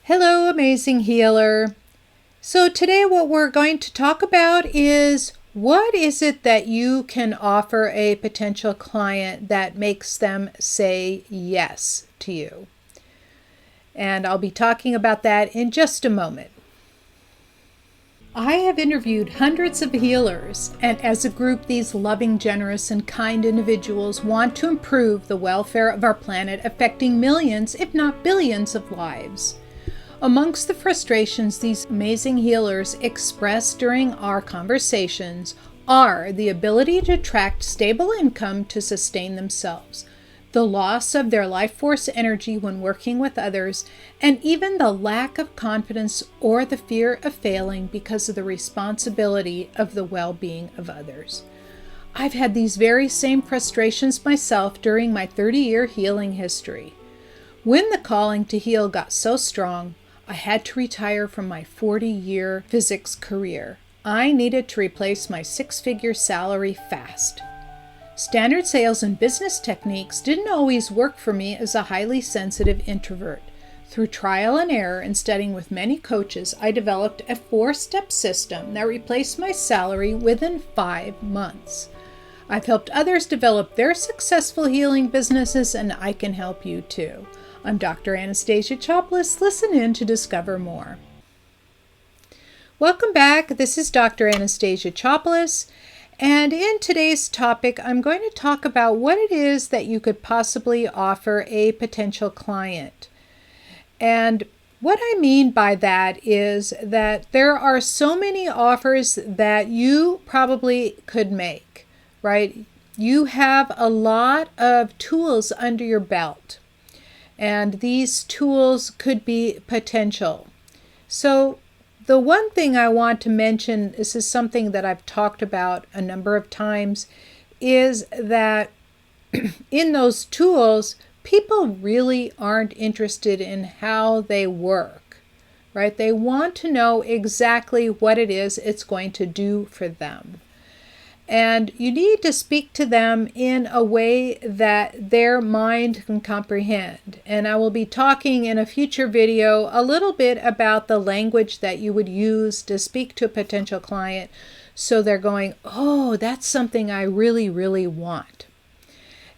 Hello, amazing healer. So today what we're going to talk about is what is it that you can offer a potential client that makes them say yes to you? And I'll be talking about that in just a moment. I have interviewed hundreds of healers, and as a group, these loving, generous, and kind individuals want to improve the welfare of our planet, affecting millions, if not billions, of lives. Amongst the frustrations these amazing healers express during our conversations are the ability to attract stable income to sustain themselves, the loss of their life force energy when working with others, and even the lack of confidence or the fear of failing because of the responsibility of the well-being of others. I've had these very same frustrations myself during my 30-year healing history. When the calling to heal got so strong, I had to retire from my 40-year physics career. I needed to replace my six-figure salary fast. Standard sales and business techniques didn't always work for me as a highly sensitive introvert. Through trial and error and studying with many coaches, I developed a 4-step system that replaced my salary within 5 months. I've helped others develop their successful healing businesses, and I can help you too. I'm Dr. Anastasia. Chopelas. Listen in to discover more. Welcome back. This is Dr. Anastasia Chopelas, and in today's topic, I'm going to talk about what it is that you could possibly offer a potential client. And what I mean by that is that there are so many offers that you probably could make, right? You have a lot of tools under your belt. And these tools could be potential. So the one thing I want to mention, this is something that I've talked about a number of times, is that in those tools, people really aren't interested in how they work, right? They want to know exactly what it is it's going to do for them. And you need to speak to them in a way that their mind can comprehend. And I will be talking in a future video a little bit about the language that you would use to speak to a potential client so they're going, oh, that's something I really, really want.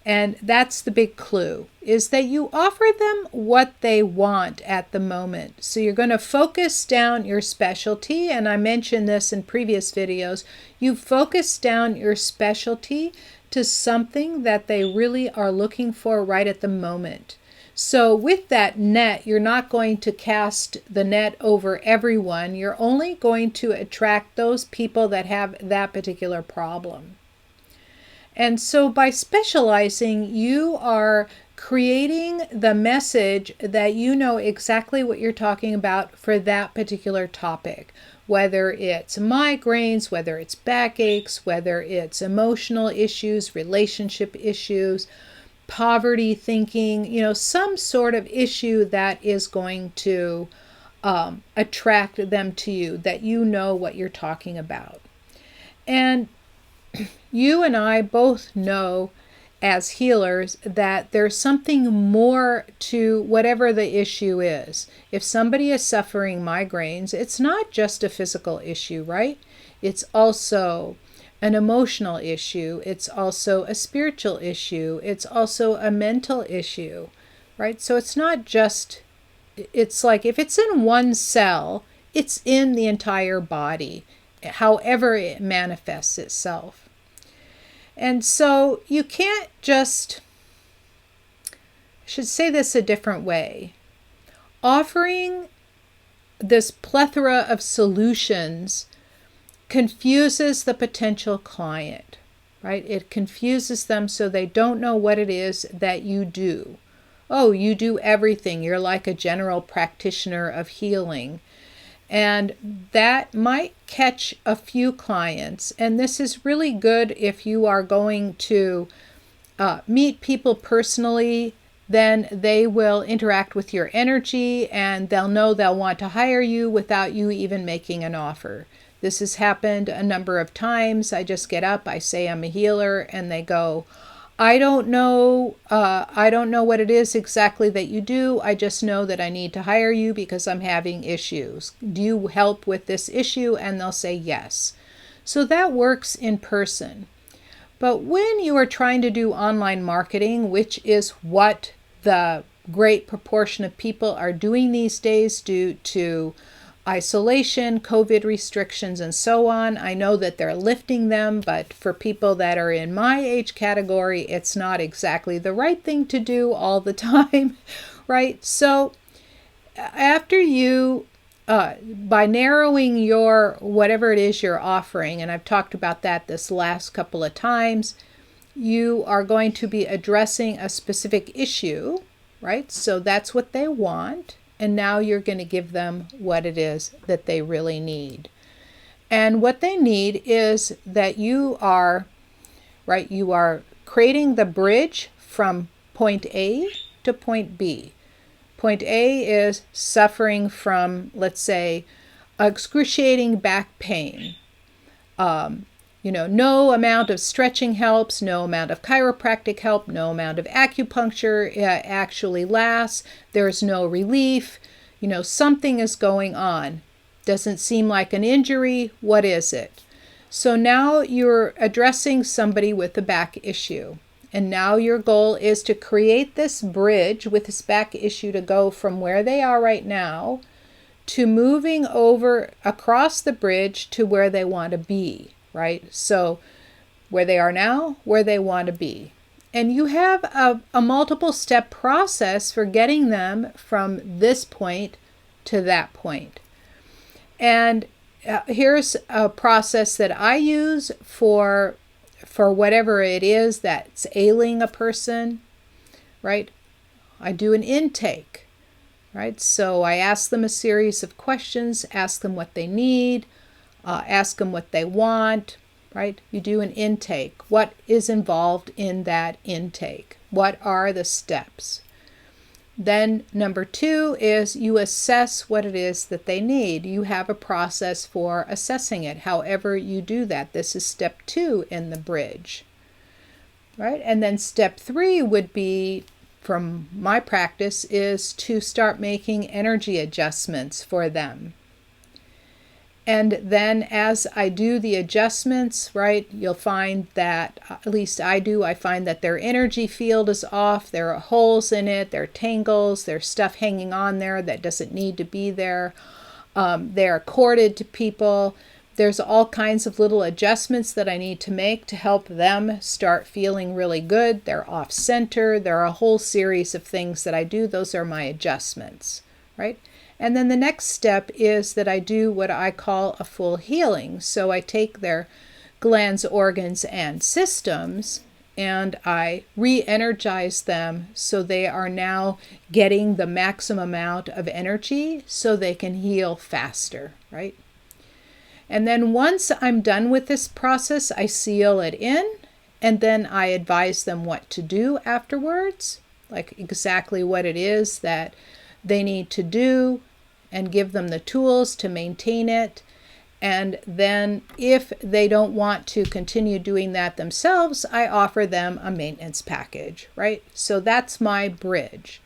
And that's the big clue, is that you offer them what they want at the moment. So you're going to focus down your specialty, and I mentioned this in previous videos. You focus down your specialty to something that they really are looking for right at the moment. So with that net, you're not going to cast the net over everyone. You're only going to attract those people that have that particular problem. And so by specializing, you are creating the message that you know exactly what you're talking about for that particular topic, whether it's migraines, whether it's backaches, whether it's emotional issues, relationship issues, poverty thinking, some sort of issue that is going to attract them to you, that you know what you're talking about. And you and I both know as healers that there's something more to whatever the issue is. If somebody is suffering migraines, it's not just a physical issue, right? It's also an emotional issue. It's also a spiritual issue. It's also a mental issue, right? So it's not just, it's like if it's in one cell, it's in the entire body, however it manifests itself. And so you can't just, I should say this a different way. Offering this plethora of solutions confuses the potential client, right? It confuses them so they don't know what it is that you do. Oh, you do everything. You're like a general practitioner of healing. And that might catch a few clients. And this is really good if you are going to meet people personally. Then they will interact with your energy and they'll know they'll want to hire you without you even making an offer. This has happened a number of times. I just get up, I say I'm a healer, and they go, I don't know. I don't know what it is exactly that you do. I just know that I need to hire you because I'm having issues. Do you help with this issue? And they'll say yes. So that works in person. But when you are trying to do online marketing, which is what the great proportion of people are doing these days due to isolation, COVID restrictions, and so on. I know that they're lifting them, but for people that are in my age category, it's not exactly the right thing to do all the time, right? So after you, by narrowing your, whatever it is you're offering, and I've talked about that this last couple of times, you are going to be addressing a specific issue, right? So that's what they want. And now you're going to give them what it is that they really need. And what they need is that you are, right, you are creating the bridge from point A to point B. Point A is suffering from, let's say, excruciating back pain. No amount of stretching helps, no amount of chiropractic help, no amount of acupuncture actually lasts. There's no relief. Something is going on. Doesn't seem like an injury. What is it? So now you're addressing somebody with a back issue. And now your goal is to create this bridge with this back issue to go from where they are right now to moving over across the bridge to where they want to be. Right? So where they are now, where they want to be. And you have a multiple step process for getting them from this point to that point. And here's a process that I use for whatever it is that's ailing a person, right? I do an intake, right? So I ask them a series of questions, ask them what they need, ask them what they want, right? You do an intake. What is involved in that intake? What are the steps? Then number 2 is you assess what it is that they need. You have a process for assessing it, however you do that. This is step 2 in the bridge, right? And then step 3 would be, from my practice, is to start making energy adjustments for them. And then as I do the adjustments, right, you'll find that, at least I do, I find that their energy field is off. There are holes in it, there are tangles, there's stuff hanging on there that doesn't need to be there. They're corded to people. There's all kinds of little adjustments that I need to make to help them start feeling really good. They're off center. There are a whole series of things that I do. Those are my adjustments, right? And then the next step is that I do what I call a full healing. So I take their glands, organs, and systems, and I re-energize them so they are now getting the maximum amount of energy so they can heal faster, right? And then once I'm done with this process, I seal it in, and then I advise them what to do afterwards, like exactly what it is that they need to do, and give them the tools to maintain it. And then if they don't want to continue doing that themselves, I offer them a maintenance package, right? So that's my bridge.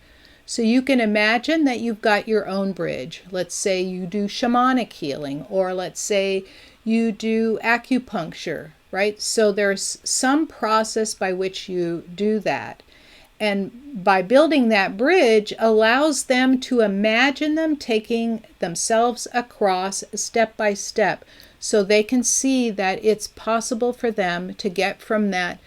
So you can imagine that you've got your own bridge. Let's say you do shamanic healing, or let's say you do acupuncture, right? So there's some process by which you do that. And by building that bridge allows them to imagine them taking themselves across step by step so they can see that it's possible for them to get from that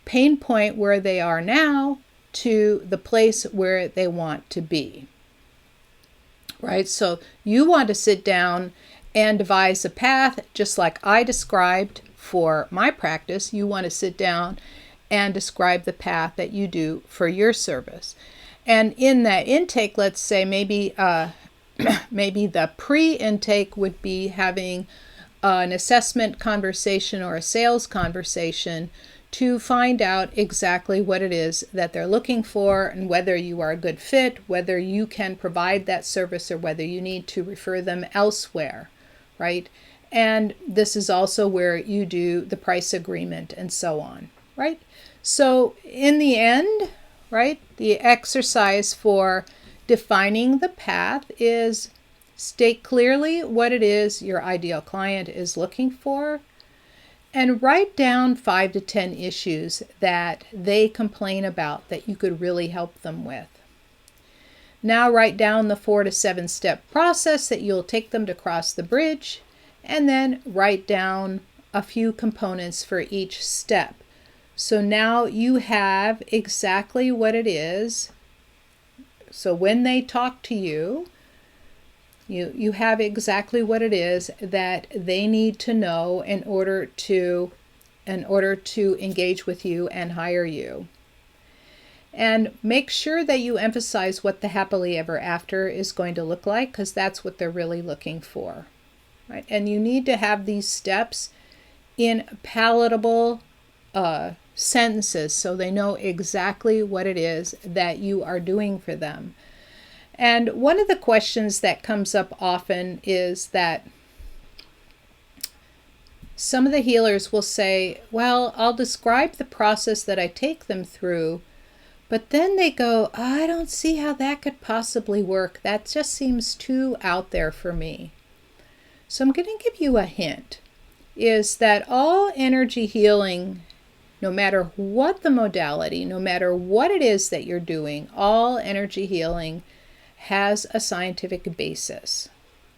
pain point where they are now to the place where they want to be. Right? So you want to sit down and devise a path just like I described for my practice. You want to sit down and describe the path that you do for your service. And in that intake, let's say maybe the pre-intake would be having an assessment conversation or a sales conversation to find out exactly what it is that they're looking for and whether you are a good fit, whether you can provide that service, or whether you need to refer them elsewhere, right? And this is also where you do the price agreement and so on, right? So in the end, right, the exercise for defining the path is state clearly what it is your ideal client is looking for, and write down 5 to 10 issues that they complain about that you could really help them with. Now write down the 4 to 7 step process that you'll take them to cross the bridge, and then write down a few components for each step. So now you have exactly what it is. So when they talk to you, you have exactly what it is that they need to know in order to engage with you and hire you. And make sure that you emphasize what the happily ever after is going to look like, because that's what they're really looking for. Right? And you need to have these steps in palatable sentences so they know exactly what it is that you are doing for them. And one of the questions that comes up often is that some of the healers will say, well, I'll describe the process that I take them through, but then they go, I don't see how that could possibly work. That just seems too out there for me. So I'm going to give you a hint, is that all energy healing, no matter what the modality, no matter what it is that you're doing, all energy healing has a scientific basis,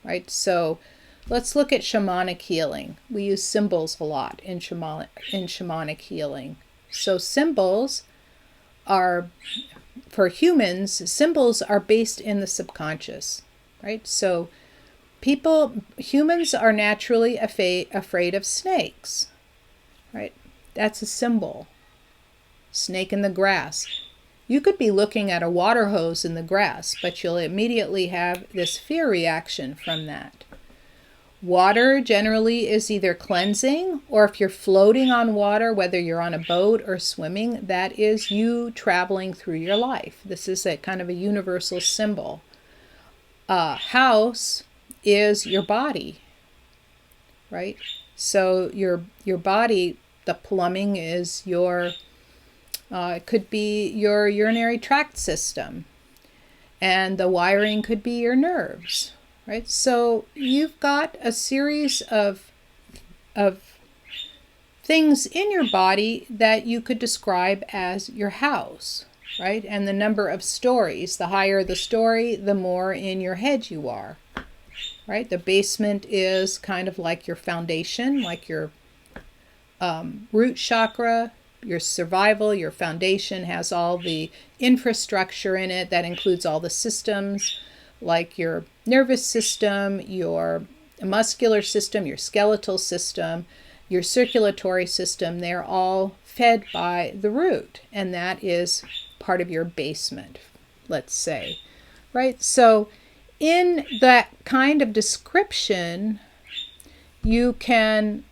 right? So let's look at shamanic healing. We use symbols a lot in shamanic healing. So symbols are, for humans, symbols are based in the subconscious, right? So humans are naturally afraid of snakes, right? That's a symbol. Snake in the grass. You could be looking at a water hose in the grass, but you'll immediately have this fear reaction from that. Water generally is either cleansing, or if you're floating on water, whether you're on a boat or swimming, that is you traveling through your life. This is a kind of a universal symbol. House is your body, right? So your body, the plumbing is your, it could be your urinary tract system, and the wiring could be your nerves, right? So you've got a series of things in your body that you could describe as your house, right? And the number of stories, the higher the story, the more in your head you are, right? The basement is kind of like your foundation, like your root chakra. Your survival, your foundation has all the infrastructure in it that includes all the systems, like your nervous system, your muscular system, your skeletal system, your circulatory system. They're all fed by the root, and that is part of your basement, let's say, right? So in that kind of description, you can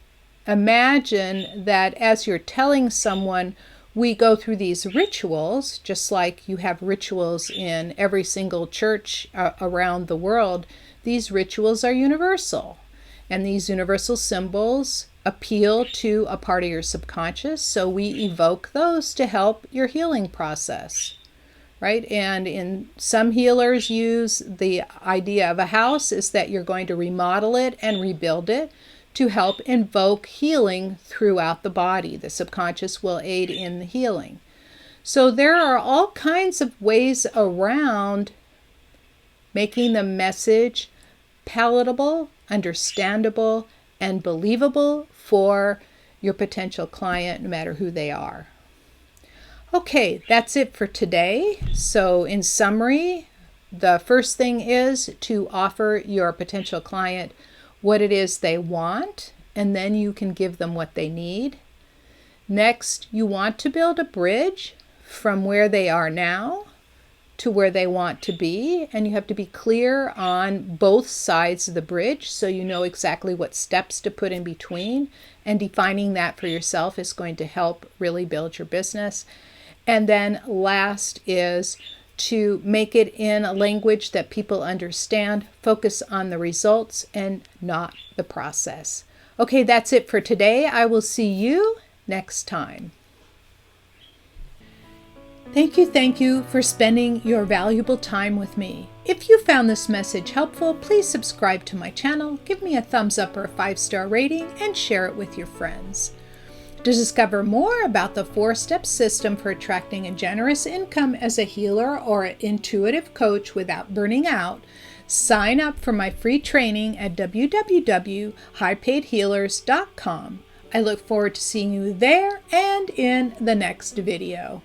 imagine that as you're telling someone, we go through these rituals, just like you have rituals in every single church around the world. These rituals are universal, and these universal symbols appeal to a part of your subconscious, so we evoke those to help your healing process, right? And in some healers use the idea of a house is that you're going to remodel it and rebuild it to help invoke healing throughout the body. The subconscious will aid in the healing. So there are all kinds of ways around making the message palatable, understandable, and believable for your potential client, no matter who they are. Okay, that's it for today. So in summary, the first thing is to offer your potential client what it is they want, and then you can give them what they need. Next, you want to build a bridge from where they are now to where they want to be, and you have to be clear on both sides of the bridge so you know exactly what steps to put in between, and defining that for yourself is going to help really build your business. And then last is to make it in a language that people understand. Focus on the results and not the process. Okay, that's it for today. I will see you next time. Thank you for spending your valuable time with me. If you found this message helpful, please subscribe to my channel, give me a thumbs up or a 5-star rating, and share it with your friends. To discover more about the 4-step system for attracting a generous income as a healer or an intuitive coach without burning out, sign up for my free training at www.highpaidhealers.com. I look forward to seeing you there and in the next video.